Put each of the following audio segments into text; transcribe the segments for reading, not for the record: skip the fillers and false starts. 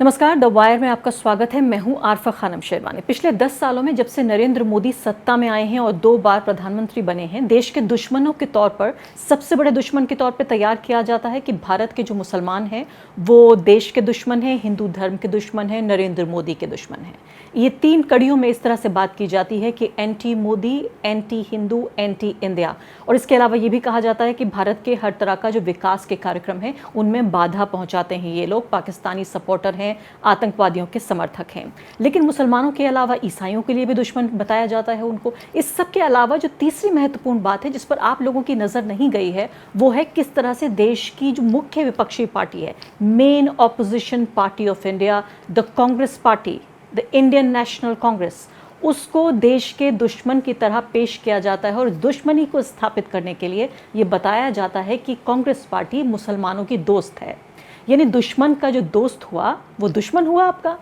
नमस्कार, the wire में आपका स्वागत है। मैं हूं आरफा खानम शेरवानी। पिछले 10 सालों में जब से नरेंद्र मोदी सत्ता में आए हैं और 2 बार प्रधानमंत्री बने हैं, देश के दुश्मनों के तौर पर सबसे बड़े दुश्मन के तौर पर तैयार किया जाता है कि भारत के जो मुसलमान हैं वो देश के दुश्मन हैं, हिंदू धर्म के दुश्मन हैं, नरेंद्र मोदी के दुश्मन हैं। ये 3 कड़ियों में इस तरह से बात की जाती है कि anti Modi, anti Hindu, anti India. और इसके अलावा ये भी कहा जाता है कि भारत के हर तरह का जो विकास के कार्यक्रम हैं उनमें बाधा पहुंचाते हैं ये लोग, पाकिस्तानी सपोर्टर हैं, आतंकवादियों के समर्थक हैं। लेकिन मुसलमानों के अलावा ईसाइयों के लिए भी दुश्मन बताया जाता है उनको। इस सब के अलावा जो तीसरी महत्वपूर्ण बात है जिस पर आप लोगों की नज़र नहीं गई है वो है किस तरह से देश की जो मुख्य विपक्षी पार्टी है, main opposition party of India, the Congress party, the Indian national Congress, उसको देश के दुश्मन की तरह पेश किया जाता है। और दुश्मनी को स्थापित करने के लिए ये बताया जाता है कि कांग्रेस पार्टी मुसलमानों की दोस्त है। यानी दुश्मन का जो दोस्त हुआ वो दुश्मन हुआ आपका।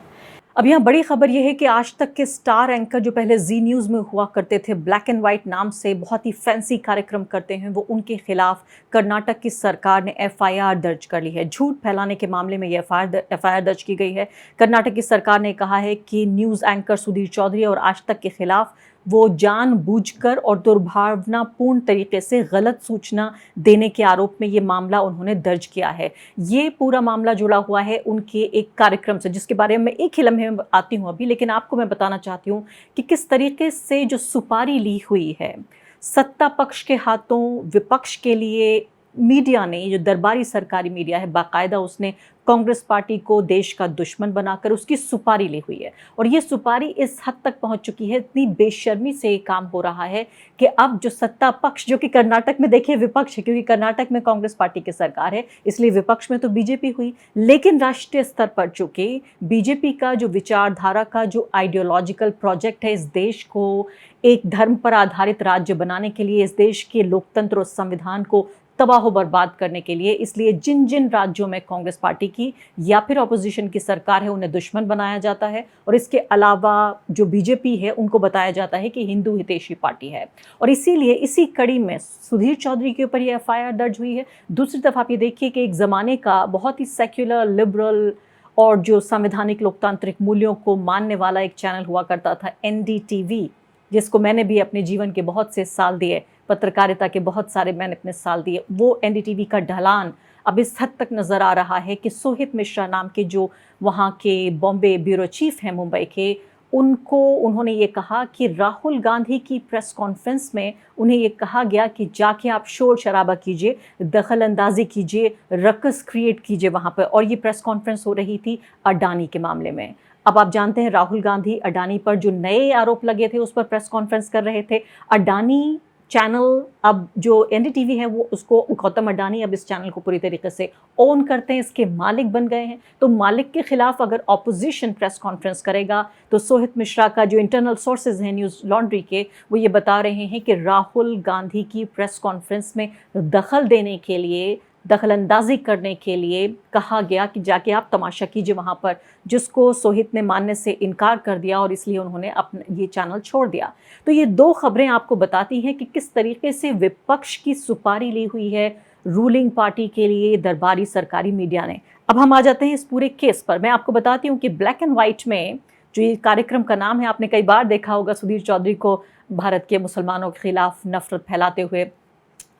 अब यहाँ बड़ी खबर ये है कि आज तक के स्टार एंकर जो पहले जी न्यूज़ में हुआ करते थे, ब्लैक एंड वाइट नाम से बहुत ही फैंसी कार्यक्रम करते हैं, वो उनके खिलाफ कर्नाटक की सरकार ने एफआईआर दर्ज कर ली है। झूठ फैलाने के मामले में ये एफआईआर दर्ज की गई है। कर्नाटक की सरकार ने कहा है कि न्यूज़ एंकर सुधीर चौधरी और आज तक के खिलाफ वो जानबूझकर और दुर्भावनापूर्ण तरीके से गलत सूचना देने के आरोप में ये मामला उन्होंने दर्ज किया है। ये पूरा मामला जुड़ा हुआ है उनके एक कार्यक्रम से जिसके बारे में एक ही लम्हे में आती हूँ अभी, लेकिन आपको मैं बताना चाहती हूँ कि किस तरीके से जो सुपारी ली हुई है सत्ता पक्ष के हाथों विपक्ष के लिए, मीडिया ने, जो दरबारी सरकारी मीडिया है, बाकायदा उसने कांग्रेस पार्टी को देश का दुश्मन बनाकर उसकी सुपारी ली हुई है। और ये सुपारी इस हद तक पहुंच चुकी है, इतनी बेशर्मी से ये काम हो रहा है कि अब जो सत्ता पक्ष, जो कि कर्नाटक में देखिए विपक्ष है, क्योंकि कर्नाटक में कांग्रेस पार्टी की सरकार है इसलिए विपक्ष में तो बीजेपी हुई, लेकिन राष्ट्रीय स्तर पर चूंकि बीजेपी का जो विचारधारा का जो आइडियोलॉजिकल प्रोजेक्ट है, इस देश को एक धर्म पर आधारित राज्य बनाने के लिए, इस देश के लोकतंत्र और संविधान को तबाह बर्बाद करने के लिए, इसलिए जिन जिन राज्यों में कांग्रेस पार्टी की या फिर ऑपोजिशन की सरकार है उन्हें दुश्मन बनाया जाता है। और इसके अलावा जो बीजेपी है उनको बताया जाता है कि हिंदू हितैषी पार्टी है। और इसीलिए इसी कड़ी में सुधीर चौधरी के ऊपर ये एफआईआर दर्ज हुई है। दूसरी तरफ आप ये देखिए कि एक ज़माने का बहुत ही सेक्युलर, लिबरल और जो संवैधानिक लोकतांत्रिक मूल्यों को मानने वाला एक चैनल हुआ करता था एनडीटीवी, जिसको मैंने भी अपने जीवन के बहुत से साल दिए, पत्रकारिता के बहुत सारे मैंने अपने साल दिए, वो एनडीटीवी का ढलान अब इस हद तक नज़र आ रहा है कि सोहित मिश्रा नाम के जो वहाँ के बॉम्बे ब्यूरो चीफ हैं मुंबई के, उन्होंने ये कहा कि राहुल गांधी की प्रेस कॉन्फ्रेंस में उन्हें ये कहा गया कि जाके आप शोर शराबा कीजिए, दखल अंदाजी कीजिए, रकस क्रिएट कीजिए वहाँ पर। और ये प्रेस कॉन्फ्रेंस हो रही थी अडानी के मामले में। अब आप जानते हैं राहुल गांधी अडानी पर जो नए आरोप लगे थे उस पर प्रेस कॉन्फ्रेंस कर रहे थे। अडानी चैनल, अब जो एनडीटीवी है वो उसको गौतम अडानी अब इस चैनल को पूरी तरीके से ओन करते हैं, इसके मालिक बन गए हैं। तो मालिक के खिलाफ अगर ऑपोजिशन प्रेस कॉन्फ्रेंस करेगा तो सोहित मिश्रा का जो इंटरनल सोर्सेज हैं न्यूज़ लॉन्ड्री के, वो ये बता रहे हैं कि राहुल गांधी की प्रेस कॉन्फ्रेंस में दखल देने के लिए, दखल अंदाजी करने के लिए कहा गया कि जाके आप तमाशा कीजिए वहाँ पर, जिसको सोहित ने मानने से इनकार कर दिया और इसलिए उन्होंने अपना ये चैनल छोड़ दिया। तो ये 2 खबरें आपको बताती हैं कि किस तरीके से विपक्ष की सुपारी ली हुई है रूलिंग पार्टी के लिए दरबारी सरकारी मीडिया ने। अब हम आ जाते हैं इस पूरे केस पर। मैं आपको बताती हूँ कि ब्लैक एंड वाइट में जो ये कार्यक्रम का नाम है, आपने कई बार देखा होगा सुधीर चौधरी को भारत के मुसलमानों के खिलाफ नफरत फैलाते हुए,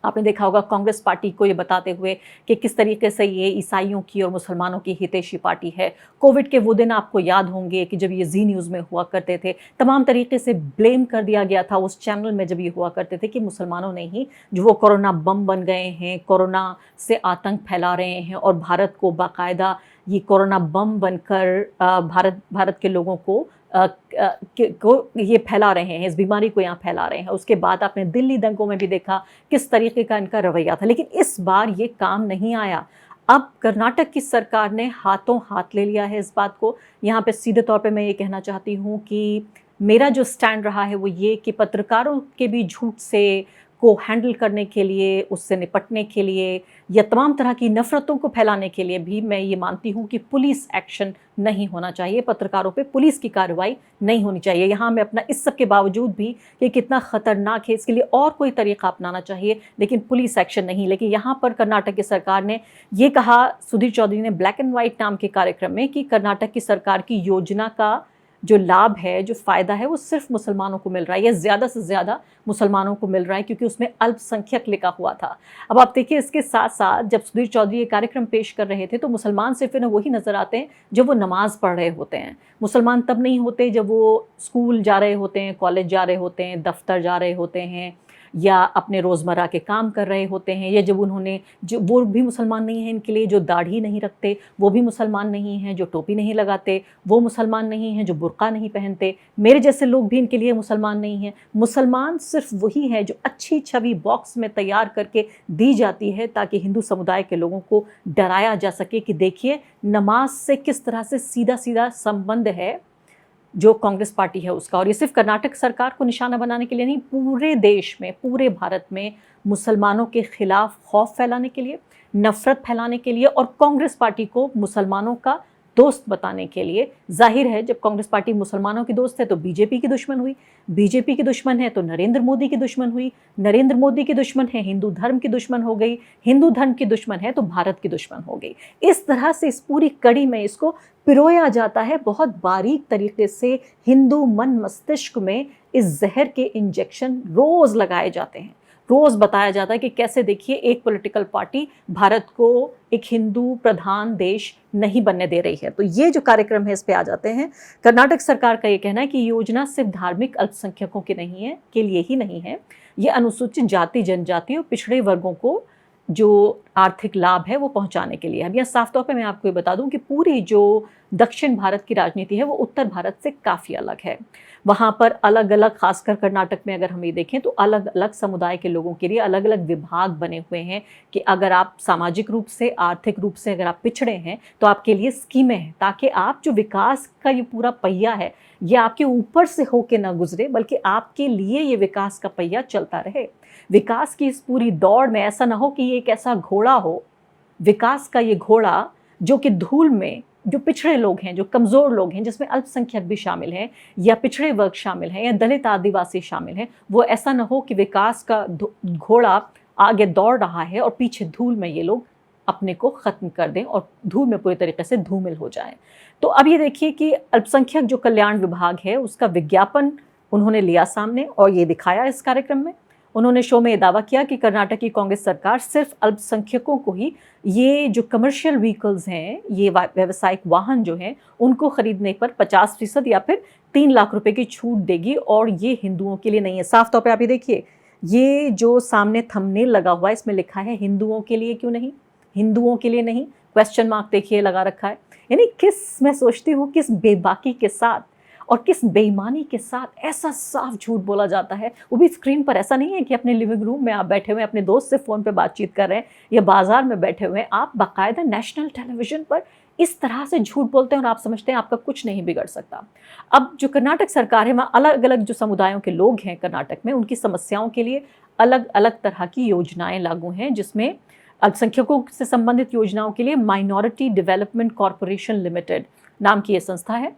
आपने देखा होगा कांग्रेस पार्टी को ये बताते हुए कि किस तरीके से ये ईसाइयों की और मुसलमानों की हितैषी पार्टी है। कोविड के वो दिन आपको याद होंगे कि जब ये जी न्यूज़ में हुआ करते थे, तमाम तरीके से ब्लेम कर दिया गया था उस चैनल में जब ये हुआ करते थे कि मुसलमानों ने ही जो वो कोरोना बम बन गए हैं, कोरोना से आतंक फैला रहे हैं और भारत को बाकायदा ये कोरोना बम बनकर भारत के लोगों को ये फैला रहे हैं, इस बीमारी को यहाँ फैला रहे हैं। उसके बाद आपने दिल्ली दंगों में भी देखा किस तरीके का इनका रवैया था, लेकिन इस बार ये काम नहीं आया। अब कर्नाटक की सरकार ने हाथों हाथ ले लिया है इस बात को। यहाँ पे सीधे तौर पे मैं ये कहना चाहती हूँ कि मेरा जो स्टैंड रहा है वो ये कि पत्रकारों के भी झूठ से को हैंडल करने के लिए, उससे निपटने के लिए या तमाम तरह की नफ़रतों को फैलाने के लिए भी मैं ये मानती हूँ कि पुलिस एक्शन नहीं होना चाहिए, पत्रकारों पे पुलिस की कार्रवाई नहीं होनी चाहिए। यहाँ मैं अपना इस सब के बावजूद भी कि कितना ख़तरनाक है, इसके लिए और कोई तरीक़ा अपनाना चाहिए, लेकिन पुलिस एक्शन नहीं। लेकिन यहाँ पर कर्नाटक की सरकार ने ये कहा, सुधीर चौधरी ने ब्लैक एंड वाइट नाम के कार्यक्रम में, कि कर्नाटक की सरकार की योजना का जो लाभ है, जो फ़ायदा है, वो सिर्फ मुसलमानों को मिल रहा है या ज़्यादा से ज़्यादा मुसलमानों को मिल रहा है, क्योंकि उसमें अल्पसंख्यक लिखा हुआ था। अब आप देखिए, इसके साथ साथ जब सुधीर चौधरी ये कार्यक्रम पेश कर रहे थे तो मुसलमान सिर्फ इन्हें वही नज़र आते हैं जब वो नमाज़ पढ़ रहे होते हैं। मुसलमान तब नहीं होते जब वो स्कूल जा रहे होते हैं, कॉलेज जा रहे होते हैं, दफ्तर जा रहे होते हैं या अपने रोज़मर्रा के काम कर रहे होते हैं, या जब उन्होंने, जो वो भी मुसलमान नहीं हैं इनके लिए, जो दाढ़ी नहीं रखते वो भी मुसलमान नहीं हैं, जो टोपी नहीं लगाते वो मुसलमान नहीं हैं, जो बुर्का नहीं पहनते, मेरे जैसे लोग भी इनके लिए मुसलमान नहीं हैं। मुसलमान सिर्फ वही है जो अच्छी छवि बॉक्स में तैयार करके दी जाती है ताकि हिंदू समुदाय के लोगों को डराया जा सके कि देखिए नमाज से किस तरह से सीधा सीधा संबंध है जो कांग्रेस पार्टी है उसका। और ये सिर्फ कर्नाटक सरकार को निशाना बनाने के लिए नहीं, पूरे देश में, पूरे भारत में मुसलमानों के खिलाफ खौफ फैलाने के लिए, नफरत फैलाने के लिए और कांग्रेस पार्टी को मुसलमानों का दोस्त बताने के लिए। जाहिर है जब कांग्रेस पार्टी मुसलमानों की दोस्त है तो बीजेपी की दुश्मन हुई, बीजेपी की दुश्मन है तो नरेंद्र मोदी की दुश्मन हुई, नरेंद्र मोदी की दुश्मन है हिंदू धर्म की दुश्मन हो गई, हिंदू धर्म की दुश्मन है तो भारत की दुश्मन हो गई। इस तरह से इस पूरी कड़ी में इसको पिरोया जाता है बहुत बारीक तरीके से। हिंदू मन मस्तिष्क में इस जहर के इंजेक्शन रोज लगाए जाते हैं, रोज बताया जाता है कि कैसे देखिए एक पॉलिटिकल पार्टी भारत को एक हिंदू प्रधान देश नहीं बनने दे रही है। तो ये जो कार्यक्रम है इस पे आ जाते हैं। कर्नाटक सरकार का ये कहना है कि योजना सिर्फ धार्मिक अल्पसंख्यकों के नहीं है, के लिए ही नहीं है, ये अनुसूचित जाति, जनजाति और पिछड़े वर्गों को जो आर्थिक लाभ है वो पहुंचाने के लिए। अब यह साफ तौर पे मैं आपको ये बता दूं कि पूरी जो दक्षिण भारत की राजनीति है वो उत्तर भारत से काफ़ी अलग है। वहाँ पर अलग अलग, खासकर कर्नाटक में अगर हम ये देखें तो अलग अलग समुदाय के लोगों के लिए अलग अलग विभाग बने हुए हैं कि अगर आप सामाजिक रूप से, आर्थिक रूप से अगर आप पिछड़े हैं तो आपके लिए स्कीमें हैं ताकि आप जो विकास का ये पूरा पहिया है ये आपके ऊपर से होके ना गुजरे, बल्कि आपके लिए ये विकास का पहिया चलता रहे। विकास की इस पूरी दौड़ में ऐसा ना हो कि ये एक ऐसा घोड़ा हो, विकास का ये घोड़ा जो कि धूल में, जो पिछड़े लोग हैं, जो कमज़ोर लोग हैं, जिसमें अल्पसंख्यक भी शामिल हैं या पिछड़े वर्ग शामिल हैं या दलित आदिवासी शामिल हैं, वो ऐसा ना हो कि विकास का घोड़ा आगे दौड़ रहा है और पीछे धूल में ये लोग अपने को ख़त्म कर दें और धूल में पूरी तरीके से धूमिल हो जाएं। तो अब ये देखिए कि अल्पसंख्यक जो कल्याण विभाग है उसका विज्ञापन उन्होंने लिया सामने और ये दिखाया इस कार्यक्रम में। उन्होंने शो में दावा किया कि कर्नाटक की कांग्रेस सरकार सिर्फ अल्पसंख्यकों को ही ये जो कमर्शियल व्हीकल्स हैं, ये व्यावसायिक वाहन जो हैं, उनको खरीदने पर 50% या फिर 3 लाख रुपए की छूट देगी और ये हिंदुओं के लिए नहीं है। साफ तौर पे आप ये देखिए, ये जो सामने थंबनेल लगा हुआ है इसमें लिखा है हिंदुओं के लिए क्यों नहीं, हिंदुओं के लिए नहीं, क्वेश्चन मार्क देखिए लगा रखा है। यानी मैं सोचती हूँ किस बेबाकी के साथ और किस बेईमानी के साथ ऐसा साफ झूठ बोला जाता है, वो भी स्क्रीन पर। ऐसा नहीं है कि अपने लिविंग रूम में आप बैठे हुए अपने दोस्त से फ़ोन पे बातचीत कर रहे हैं या बाजार में बैठे हुए हैं, आप बाकायदा नेशनल टेलीविज़न पर इस तरह से झूठ बोलते हैं और आप समझते हैं आपका कुछ नहीं बिगड़ सकता। अब जो कर्नाटक सरकार है, वहाँ अलग अलग जो समुदायों के लोग हैं कर्नाटक में, उनकी समस्याओं के लिए अलग अलग तरह की योजनाएँ लागू हैं, जिसमें अल्पसंख्यकों से संबंधित योजनाओं के लिए माइनॉरिटी डेवलपमेंट कॉरपोरेशन लिमिटेड नाम की ये संस्था है।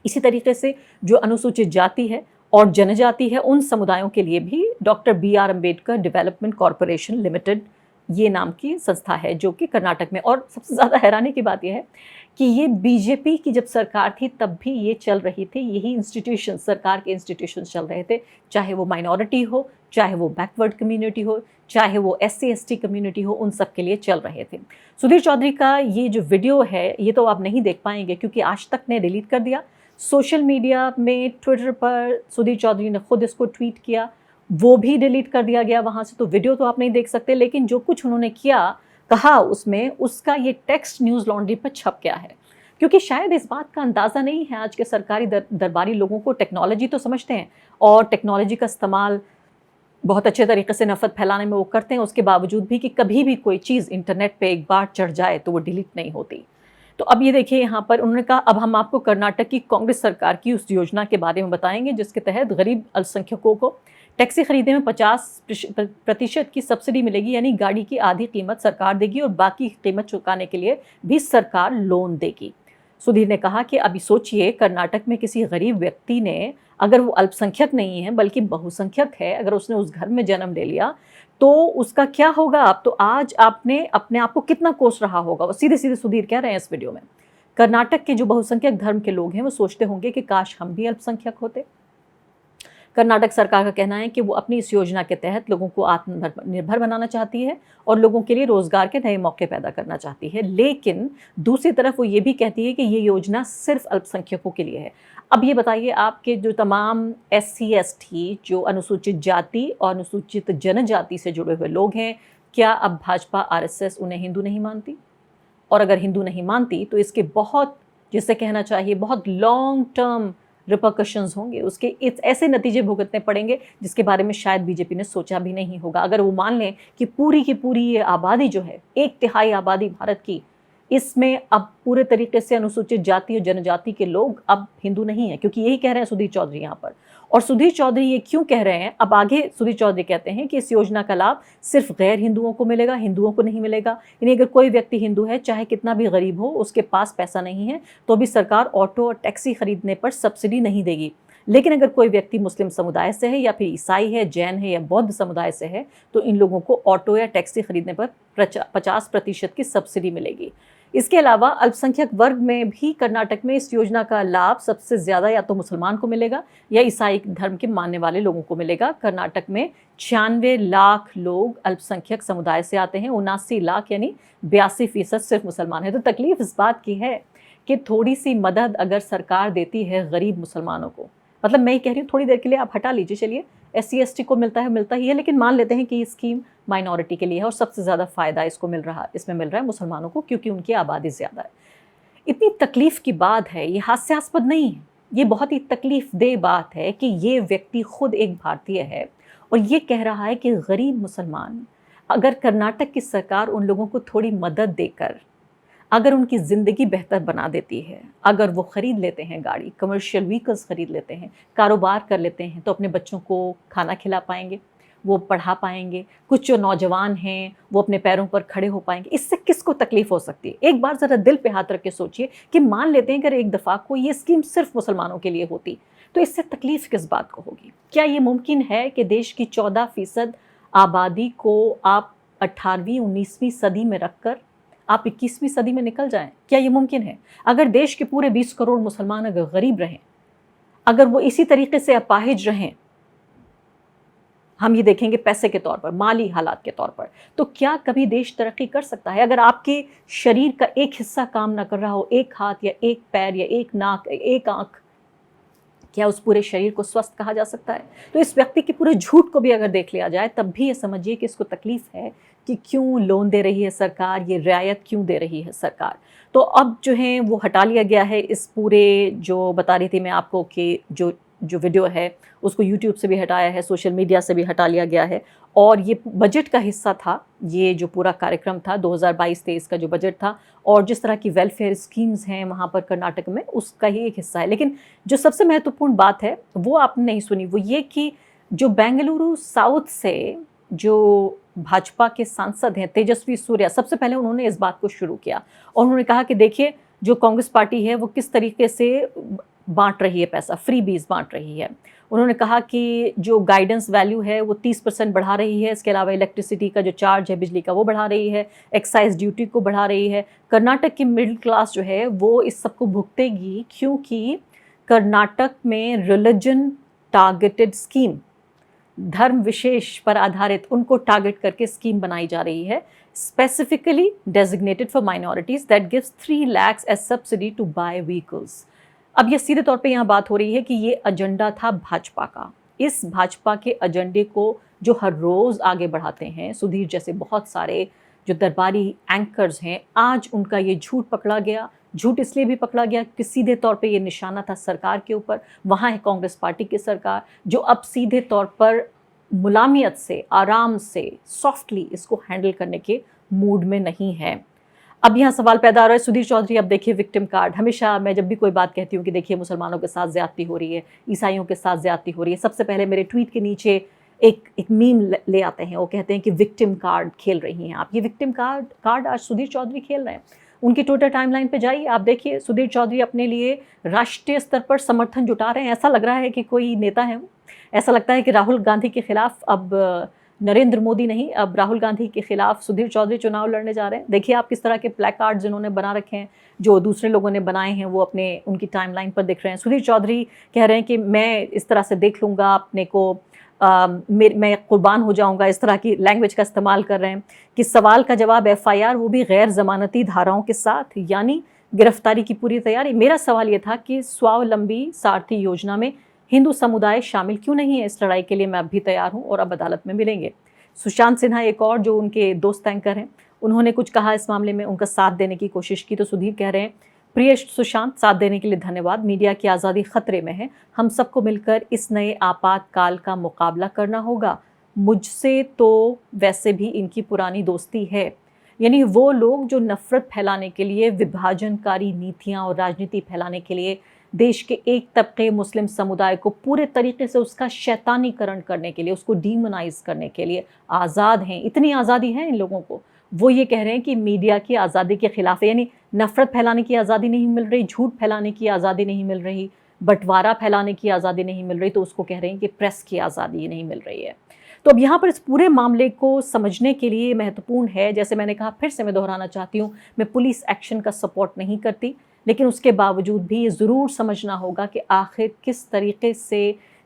इसी तरीके से जो अनुसूचित जाति है और जनजाति है उन समुदायों के लिए भी doctor BR Ambedkar development corporation limited ये नाम की संस्था है जो कि कर्नाटक में। और सबसे ज़्यादा हैरानी की बात यह है कि ये बीजेपी की जब सरकार थी तब भी ये चल रही थी, यही इंस्टीट्यूशन, सरकार के इंस्टीट्यूशन चल रहे थे, चाहे वो माइनॉरिटी हो, चाहे वो बैकवर्ड कम्युनिटी हो, चाहे वो SC ST कम्युनिटी हो, उन सब के लिए चल रहे थे। सुधीर चौधरी का ये जो वीडियो है ये तो आप नहीं देख पाएंगे क्योंकि आज तक ने डिलीट कर दिया। सोशल मीडिया में, ट्विटर पर सुधीर चौधरी ने खुद इसको ट्वीट किया, वो भी डिलीट कर दिया गया वहाँ से, तो वीडियो तो आप नहीं देख सकते। लेकिन जो कुछ उन्होंने कहा उसमें, उसका ये टेक्स्ट न्यूज़ लॉन्ड्री पर छप गया है। क्योंकि शायद इस बात का अंदाज़ा नहीं है आज के सरकारी दरबारी लोगों को। टेक्नोलॉजी तो समझते हैं और टेक्नोलॉजी का इस्तेमाल बहुत अच्छे तरीके से नफरत फैलाने में वो करते हैं, उसके बावजूद भी कि कभी भी कोई चीज़ इंटरनेट पे एक बार चढ़ जाए तो वो डिलीट नहीं होती। तो अब ये देखिए यहाँ पर उन्होंने कहा अब हम आपको कर्नाटक की कांग्रेस सरकार की उस योजना के बारे में बताएंगे जिसके तहत गरीब अल्पसंख्यकों को टैक्सी खरीदने में 50% की सब्सिडी मिलेगी, यानी गाड़ी की आधी कीमत सरकार देगी और बाकी कीमत चुकाने के लिए भी सरकार लोन देगी। सुधीर ने कहा कि अभी सोचिए, कर्नाटक में किसी गरीब व्यक्ति ने, अगर वो अल्पसंख्यक नहीं है बल्कि बहुसंख्यक है, अगर उसने उस घर में जन्म ले लिया तो उसका क्या होगा। अब तो आज आपने अपने आप को कितना कोस रहा होगा। सीधे सीधे सुधीर कह रहे हैं इस वीडियो में, कर्नाटक के जो बहुसंख्यक धर्म के लोग हैं वो सोचते होंगे कि काश हम भी अल्पसंख्यक होते। कर्नाटक सरकार का कहना है कि वो अपनी इस योजना के तहत लोगों को आत्मनिर्भर बनाना चाहती है और लोगों के लिए रोजगार के नए मौके पैदा करना चाहती है, लेकिन दूसरी तरफ वो ये भी कहती है कि ये योजना सिर्फ अल्पसंख्यकों के लिए है। अब ये बताइए, आपके जो तमाम SC ST, जो अनुसूचित जाति और अनुसूचित जनजाति से जुड़े हुए लोग हैं, क्या अब भाजपा RSS उन्हें हिंदू नहीं मानती? और अगर हिंदू नहीं मानती तो इसके बहुत, जिसे कहना चाहिए, बहुत लॉन्ग टर्म रिपरकशंस होंगे, उसके ऐसे नतीजे भुगतने पड़ेंगे जिसके बारे में शायद बीजेपी ने सोचा भी नहीं होगा। अगर वो मान लें कि पूरी की पूरी ये आबादी जो है, 1/3 आबादी भारत की, इसमें अब पूरे तरीके से अनुसूचित जाति और जनजाति के लोग अब हिंदू नहीं है, क्योंकि यही कह रहे हैं सुधीर चौधरी यहाँ पर। और सुधीर चौधरी ये क्यों कह रहे हैं, अब आगे सुधीर चौधरी कहते हैं कि इस योजना का लाभ सिर्फ गैर हिंदुओं को मिलेगा, हिंदुओं को नहीं मिलेगा। यानी अगर कोई व्यक्ति हिंदू है, चाहे कितना भी गरीब हो, उसके पास पैसा नहीं है, तो भी सरकार ऑटो और टैक्सी खरीदने पर सब्सिडी नहीं देगी। लेकिन अगर कोई व्यक्ति मुस्लिम समुदाय से है या फिर ईसाई है, जैन है या बौद्ध समुदाय से है, तो इन लोगों को ऑटो या टैक्सी खरीदने पर 50% की सब्सिडी मिलेगी। इसके अलावा अल्पसंख्यक वर्ग में भी कर्नाटक में इस योजना का लाभ सबसे ज़्यादा या तो मुसलमान को मिलेगा या ईसाई धर्म के मानने वाले लोगों को मिलेगा। कर्नाटक में 96 लाख लोग अल्पसंख्यक समुदाय से आते हैं, 79 लाख यानी 82% सिर्फ मुसलमान है। तो तकलीफ इस बात की है कि थोड़ी सी मदद अगर सरकार देती है गरीब मुसलमानों को, मतलब मैं ही कह रही हूँ थोड़ी देर के लिए आप हटा लीजिए, चलिए SC ST को मिलता ही है, लेकिन मान लेते हैं कि ये स्कीम माइनॉरिटी के लिए है और सबसे ज़्यादा फ़ायदा इसमें मिल रहा है मुसलमानों को, क्योंकि उनकी आबादी ज़्यादा है। इतनी तकलीफ़ की बात है, ये हास्यास्पद नहीं है, ये बहुत ही तकलीफ़ देह बात है कि ये व्यक्ति खुद एक भारतीय है और ये कह रहा है कि गरीब मुसलमान, अगर कर्नाटक की सरकार उन लोगों को थोड़ी मदद देकर अगर उनकी ज़िंदगी बेहतर बना देती है, अगर वो ख़रीद लेते हैं गाड़ी, कमर्शियल व्हीकल्स ख़रीद लेते हैं, कारोबार कर लेते हैं, तो अपने बच्चों को खाना खिला पाएंगे, वो पढ़ा पाएंगे, कुछ जो नौजवान हैं वो अपने पैरों पर खड़े हो पाएंगे। इससे किसको तकलीफ़ हो सकती है? एक बार ज़रा दिल पे हाथ रख के सोचिए कि मान लेते हैं अगर एक दफ़ा को ये स्कीम सिर्फ मुसलमानों के लिए होती, तो इससे तकलीफ़ किस बात को होगी? क्या ये मुमकिन है कि देश की 14% आबादी को आप 18वीं 19वीं सदी में रखकर आप 21वीं सदी में निकल जाएं? क्या ये मुमकिन है? अगर देश के पूरे 20 करोड़ मुसलमान अगर गरीब रहें, अगर वो इसी तरीके से अपाहिज रहें, हम ये देखेंगे पैसे के तौर पर, माली हालात के तौर पर, तो क्या कभी देश तरक्की कर सकता है? अगर आपके शरीर का एक हिस्सा काम ना कर रहा हो, एक हाथ या एक पैर या एक नाक, एक आंख, क्या उस पूरे शरीर को स्वस्थ कहा जा सकता है? तो इस व्यक्ति के पूरे झूठ को भी अगर देख लिया जाए, तब भी ये समझिए कि इसको तकलीफ है कि क्यों लोन दे रही है सरकार, ये रियायत क्यों दे रही है सरकार। तो अब जो है वो हटा लिया गया है। इस पूरे जो बता रही थी मैं आपको कि जो वीडियो है उसको यूट्यूब से भी हटाया है, सोशल मीडिया से भी हटा लिया गया है, और ये बजट का हिस्सा था। ये जो पूरा कार्यक्रम था 2022-23 का जो बजट था, और जिस तरह की वेलफेयर स्कीम्स हैं वहाँ पर कर्नाटक में, उसका ही एक हिस्सा है। लेकिन जो सबसे महत्वपूर्ण बात है वो आपने नहीं सुनी, वो ये कि जो बेंगलुरु साउथ से जो भाजपा के सांसद हैं तेजस्वी सूर्या, सबसे पहले उन्होंने इस बात को शुरू किया और उन्होंने कहा कि देखिए जो कांग्रेस पार्टी है वो किस तरीके से बांट रही है पैसा, फ्री बीज बांट रही है। उन्होंने कहा कि जो गाइडेंस वैल्यू है वो 30% बढ़ा रही है, इसके अलावा इलेक्ट्रिसिटी का जो चार्ज है बिजली का वो बढ़ा रही है, एक्साइज ड्यूटी को बढ़ा रही है। कर्नाटक की मिडिल क्लास जो है वो इस सब को भुगतेगी, क्योंकि कर्नाटक में रिलीजन टारगेटेड स्कीम, धर्म विशेष पर आधारित उनको टारगेट करके स्कीम बनाई जा रही है, specifically designated for minorities, that gives 3 lakhs as subsidy to buy vehicles. अब ये सीधे तौर पे यहाँ बात हो रही है कि ये एजेंडा था भाजपा का। इस भाजपा के एजेंडे को जो हर रोज़ आगे बढ़ाते हैं सुधीर जैसे बहुत सारे जो दरबारी एंकर्स हैं, आज उनका ये झूठ पकड़ा गया। झूठ इसलिए भी पकड़ा गया कि सीधे तौर पे ये निशाना था सरकार के ऊपर। वहाँ है कांग्रेस पार्टी की सरकार जो अब सीधे तौर पर मुलामियत से, आराम से, सॉफ्टली इसको हैंडल करने के मूड में नहीं है। अब यहाँ सवाल पैदा हो रहा है, सुधीर चौधरी अब देखिए विक्टिम कार्ड। हमेशा मैं जब भी कोई बात कहती हूँ कि देखिए मुसलमानों के साथ ज़्यादती हो रही है, ईसाइयों के साथ ज़्यादती हो रही है, सबसे पहले मेरे ट्वीट के नीचे एक एक मीम ले आते हैं, वो कहते हैं कि विक्टिम कार्ड खेल रही हैं आप। ये विक्टिम कार्ड आज सुधीर चौधरी खेल रहे हैं। उनकी ट्विटर टाइमलाइन पे जाइए, आप देखिए सुधीर चौधरी अपने लिए राष्ट्रीय स्तर पर समर्थन जुटा रहे हैं। ऐसा लग रहा है कि कोई नेता है वो। ऐसा लगता है कि राहुल गांधी के खिलाफ अब नरेंद्र मोदी नहीं, अब राहुल गांधी के खिलाफ सुधीर चौधरी चुनाव लड़ने जा रहे हैं। देखिए आप किस तरह के प्ले कार्ड जिन्होंने बना रखे हैं, जो दूसरे लोगों ने बनाए हैं, वो अपने उनकी टाइमलाइन पर दिख रहे हैं। सुधीर चौधरी कह रहे हैं कि मैं इस तरह से देख लूँगा अपने को, मैं कुर्बान हो जाऊंगा, इस तरह की लैंग्वेज का इस्तेमाल कर रहे हैं कि सवाल का जवाब एफआईआर, वो भी गैर जमानती धाराओं के साथ, यानी गिरफ्तारी की पूरी तैयारी। मेरा सवाल ये था कि स्वावलंबी सारथी योजना में हिंदू समुदाय शामिल क्यों नहीं है? इस लड़ाई के लिए मैं अब भी तैयार हूँ और अब अदालत में मिलेंगे। सुशांत सिन्हा एक और जो उनके दोस्त एंकर हैं, उन्होंने कुछ कहा इस मामले में, उनका साथ देने की कोशिश की। तो सुधीर कह रहे हैं, प्रिय सुशांत, साथ देने के लिए धन्यवाद। मीडिया की आज़ादी खतरे में है, हम सबको मिलकर इस नए आपातकाल का मुकाबला करना होगा। मुझसे तो वैसे भी इनकी पुरानी दोस्ती है, यानी वो लोग जो नफरत फैलाने के लिए, विभाजनकारी नीतियां और राजनीति फैलाने के लिए देश के एक तबके मुस्लिम समुदाय को पूरे तरीके से उसका शैतानीकरण करने के लिए, उसको डीमोनाइज करने के लिए आज़ाद हैं। इतनी आज़ादी है इन लोगों को। वो ये कह रहे हैं कि मीडिया की आज़ादी के खिलाफ है, यानी नफरत फैलाने की आज़ादी नहीं मिल रही, झूठ फैलाने की आज़ादी नहीं मिल रही, बंटवारा फैलाने की आज़ादी नहीं मिल रही, तो उसको कह रहे हैं कि प्रेस की आज़ादी नहीं मिल रही है। तो अब यहाँ पर इस पूरे मामले को समझने के लिए महत्वपूर्ण है, जैसे मैंने कहा, फिर से मैं दोहराना चाहती हूँ, मैं पुलिस एक्शन का सपोर्ट नहीं करती, लेकिन उसके बावजूद भी ये ज़रूर समझना होगा कि आखिर किस तरीके से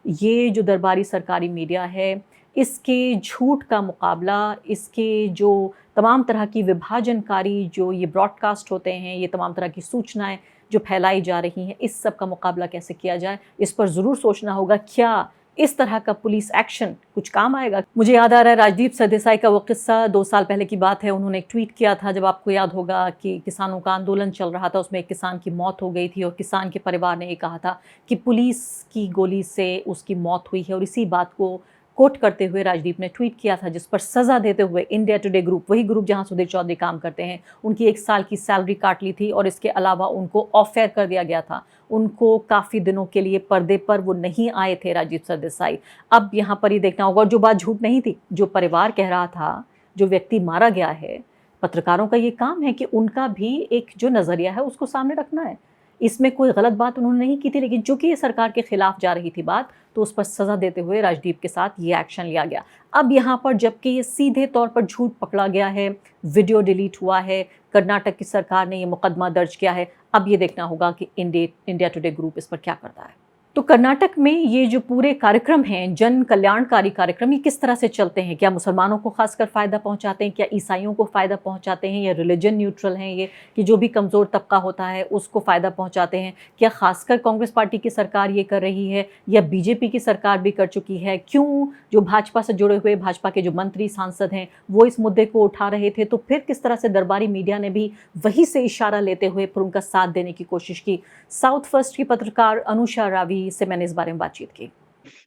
ये जो दरबारी सरकारी मीडिया है, इसके झूठ का मुकाबला, इसके जो तमाम तरह की विभाजनकारी जो ये ब्रॉडकास्ट होते हैं, ये तमाम तरह की सूचनाएं जो फैलाई जा रही हैं, इस सब का मुकाबला कैसे किया जाए, इस पर ज़रूर सोचना होगा। क्या इस तरह का पुलिस एक्शन कुछ काम आएगा? मुझे याद आ रहा है राजदीप सरदेसाई का वो किस्सा, 2 साल पहले की बात है। उन्होंने एक ट्वीट किया था, जब आपको याद होगा कि किसानों का आंदोलन चल रहा था, उसमें एक किसान की मौत हो गई थी और किसान के परिवार ने ये कहा था कि पुलिस की गोली से उसकी मौत हुई है। और इसी बात को कोट करते हुए राजदीप ने ट्वीट किया था, जिस पर सज़ा देते हुए इंडिया टुडे ग्रुप, वही ग्रुप जहां सुधीर चौधरी काम करते हैं, उनकी 1 साल की सैलरी काट ली थी और इसके अलावा उनको ऑफ एयर कर दिया गया था। उनको काफ़ी दिनों के लिए पर्दे पर वो नहीं आए थे राजदीप सरदेसाई। अब यहाँ पर ही देखना होगा, और जो बात झूठ नहीं थी, जो परिवार कह रहा था, जो व्यक्ति मारा गया है, पत्रकारों का ये काम है कि उनका भी एक जो नज़रिया है उसको सामने रखना है। इसमें कोई गलत बात उन्होंने नहीं की थी, लेकिन चूंकि ये सरकार के खिलाफ जा रही थी बात, तो उस पर सज़ा देते हुए राजदीप के साथ ये एक्शन लिया गया। अब यहाँ पर जबकि ये सीधे तौर पर झूठ पकड़ा गया है, वीडियो डिलीट हुआ है, कर्नाटक की सरकार ने ये मुकदमा दर्ज किया है, अब ये देखना होगा कि इंडिया टुडे ग्रुप इस पर क्या करता है। तो कर्नाटक में ये जो पूरे कार्यक्रम हैं, जन कल्याणकारी कार्यक्रम, ये किस तरह से चलते हैं? क्या मुसलमानों को खासकर फ़ायदा पहुंचाते हैं, क्या ईसाइयों को फ़ायदा पहुंचाते हैं, या रिलीजन न्यूट्रल हैं ये, कि जो भी कमज़ोर तबका होता है उसको फ़ायदा पहुंचाते हैं? क्या खासकर कांग्रेस पार्टी की सरकार ये कर रही है, या बीजेपी की सरकार भी कर चुकी है? क्यों जो भाजपा से जुड़े हुए भाजपा के जो मंत्री सांसद हैं वो इस मुद्दे को उठा रहे थे, तो फिर किस तरह से दरबारी मीडिया ने भी वही से इशारा लेते हुए फिर उनका साथ देने की कोशिश की? साउथ फर्स्ट की पत्रकार अनुषा रावी से मैंने इस बारे में बातचीत की।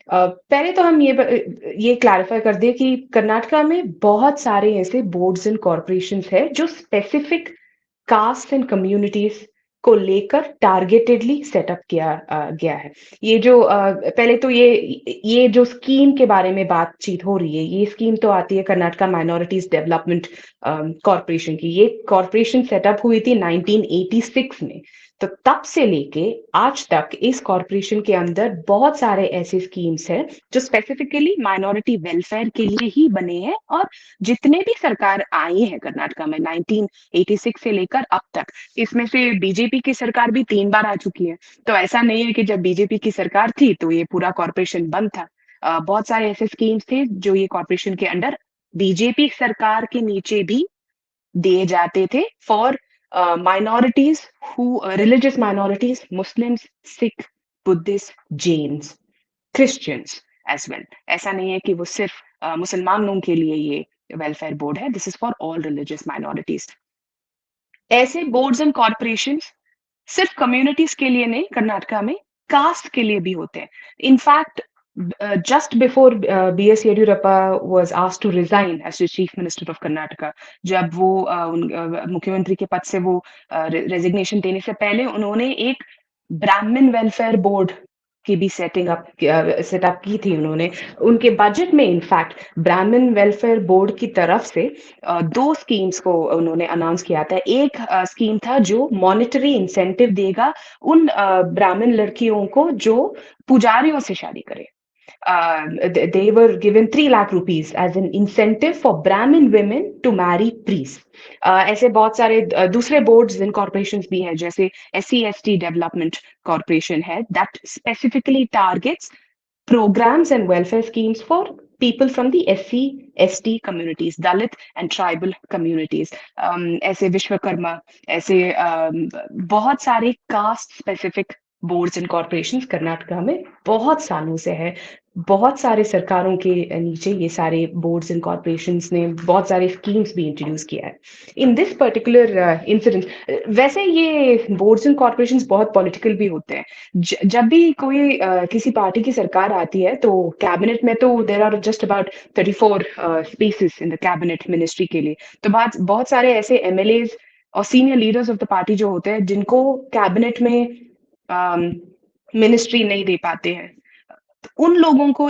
पहले तो हम ये क्लैरिफाई कर दें कि कर्नाटका में बहुत सारे ऐसे बोर्ड्स एंड कॉर्पोरेशंस है जो स्पेसिफिक कास्ट एंड कम्युनिटीज को लेकर टारगेटेडली सेटअप किया गया है। ये जो पहले तो ये जो स्कीम के बारे में बातचीत हो रही है, ये स्कीम तो आती है कर्नाटका माइनॉरिटीज डेवलपमेंट कॉर्पोरेशन की। ये कॉर्पोरेशन सेटअप हुई थी 1986 में। तो तब से लेके आज तक इस कॉर्पोरेशन के अंदर बहुत सारे ऐसे स्कीम्स हैं जो स्पेसिफिकली माइनॉरिटी वेलफेयर के लिए ही बने हैं, और जितने भी सरकार आई है कर्नाटका में 1986 से लेकर अब तक, इसमें से बीजेपी की सरकार भी 3 बार आ चुकी है। तो ऐसा नहीं है कि जब बीजेपी की सरकार थी तो ये पूरा कॉर्पोरेशन बंद था। बहुत सारे ऐसे स्कीम्स थे जो ये कॉर्पोरेशन के अंडर बीजेपी सरकार के नीचे भी दिए जाते थे for minorities who religious minorities, Muslims, Sikh, Buddhists, Jains, Christians as well. ऐसा नहीं है कि वो सिर्फ मुसलमानों के लिए ये वेलफेयर बोर्ड है, this is for all religious minorities. ऐसे बोर्ड्स एंड कॉर्पोरेशंस सिर्फ कम्युनिटीज के लिए नहीं, कर्नाटका में कास्ट के लिए भी होते हैं। In fact just before B.S. Yediyurappa was asked to resign as the Chief Minister of Karnataka, जब वो मुख्यमंत्री के पद से वो रेजिग्नेशन देने से पहले उन्होंने एक ब्राह्मण वेलफेयर बोर्ड की भी सेटअप की थी उन्होंने। उनके बजट में इनफैक्ट ब्राह्मण वेलफेयर बोर्ड की तरफ से 2 स्कीम्स को उन्होंने अनाउंस किया था। एक स्कीम था जो मॉनेटरी इंसेंटिव देगा उन ब्राह्मण लड़कियों को जो पुजारियों से शादी करें। They were given 3 lakh rupees as an incentive for Brahmin women to marry priests. ऐसे बहुत सारे दूसरे बोर्ड्स एंड कॉर्पोरेशंस भी हैं, जैसे SC/ST डेवलपमेंट कॉर्पोरेशन है, that specifically targets programs and welfare schemes for people from the SC/ST communities, Dalit and tribal communities. ऐसे विश्वकर्मा, ऐसे बहुत सारे caste specific boards and corporations Karnataka में बहुत सालों से है। बहुत सारे सरकारों के नीचे ये सारे बोर्ड्स एंड कॉर्पोरेशंस ने बहुत सारे स्कीम्स भी इंट्रोड्यूस किया है। इन दिस पर्टिकुलर इंसिडेंट, वैसे ये बोर्ड्स एंड कॉर्पोरेशंस बहुत पॉलिटिकल भी होते हैं। जब भी कोई किसी पार्टी की सरकार आती है तो कैबिनेट में तो there are just about 34 spaces in the cabinet ministry के लिए। तो बहुत सारे ऐसे एमएलएज और senior leaders of the party जो होते हैं जिनको कैबिनेट में मिनिस्ट्री नहीं दे पाते हैं, उन लोगों को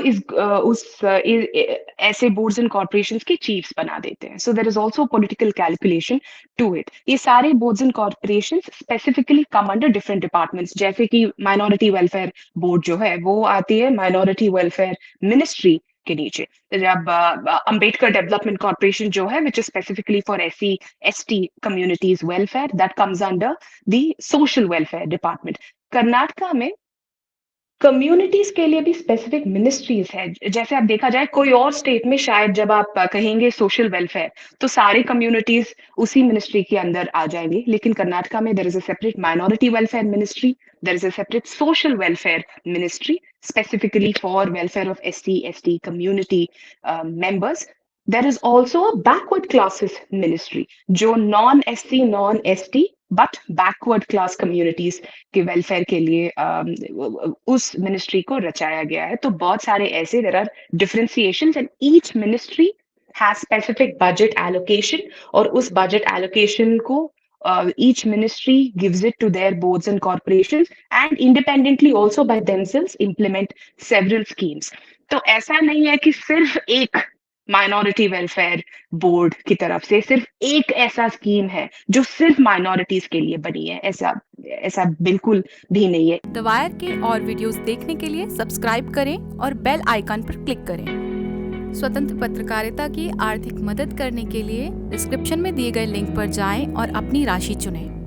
ऐसे बोर्ड्स एंड कॉर्पोरेशंस के चीफ्स बना देते हैं। So there is also political calculation to it. ये सारे boards and corporations specifically come under different departments, जैसे कि माइनॉरिटी वेलफेयर बोर्ड जो है वो आती है माइनॉरिटी वेलफेयर मिनिस्ट्री के नीचे। जब अंबेडकर डेवलपमेंट कॉर्पोरेशन जो है which is specifically for SC/ST communities welfare, that comes under the social welfare department. Karnataka में कम्युनिटीज के लिए भी स्पेसिफिक मिनिस्ट्रीज है। जैसे आप देखा जाए कोई और स्टेट में शायद जब आप कहेंगे सोशल वेलफेयर तो सारे कम्युनिटीज उसी मिनिस्ट्री के अंदर आ जाएंगे, लेकिन कर्नाटका में there is a separate minority welfare ministry, there is a separate social welfare ministry specifically for welfare of SC/ST community members. There is also a backward classes ministry जो non-SC non-ST but backward class communities के welfare के लिए उस ministry को रचाया गया है। तो बहुत सारे ऐसे there are differentiations and each ministry has specific budget allocation, और उस बजट एलोकेशन को each ministry gives it to their boards and corporations and independently also by themselves implement several schemes. तो ऐसा नहीं है कि सिर्फ एक माइनॉरिटी वेलफेयर बोर्ड की तरफ से सिर्फ एक ऐसा स्कीम है जो सिर्फ माइनॉरिटीज के लिए बनी है, ऐसा बिल्कुल भी नहीं है। द वायर के और वीडियोस देखने के लिए सब्सक्राइब करें और बेल आइकन पर क्लिक करें। स्वतंत्र पत्रकारिता की आर्थिक मदद करने के लिए डिस्क्रिप्शन में दिए गए लिंक पर जाएं और अपनी राशि चुनें।